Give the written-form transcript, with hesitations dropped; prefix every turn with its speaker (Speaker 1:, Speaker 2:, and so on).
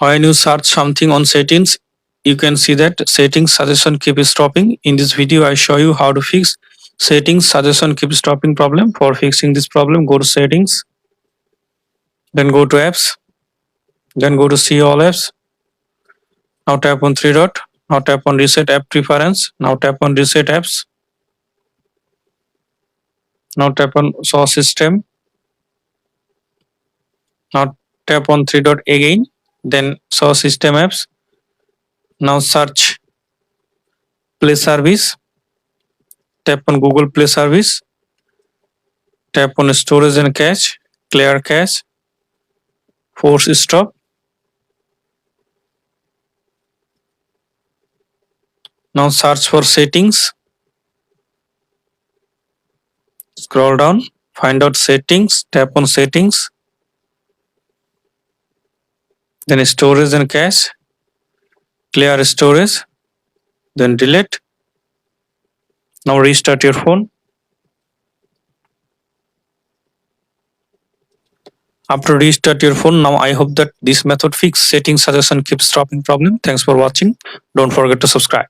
Speaker 1: When you search something on settings, you can see that settings suggestion keep stopping. In this video, I show you how to fix settings suggestion keep stopping problem. For fixing this problem, go to settings, then go to apps, then go to see all apps. Now tap on three dot. Now tap on reset app preference. Now tap on reset apps. Now tap on show system. Now tap on three dot again. Then show system apps. Now search Play Service. Tap on Google Play Service. Tap on storage and cache, clear cache, force stop. Now search for settings. Scroll down, find out settings, tap on settings. Then storage and cache, clear storage, then delete. Now restart your phone. After restart your phone, now I hope that this method fix setting suggestion keep stopping problem. Thanks for watching. Don't forget to subscribe.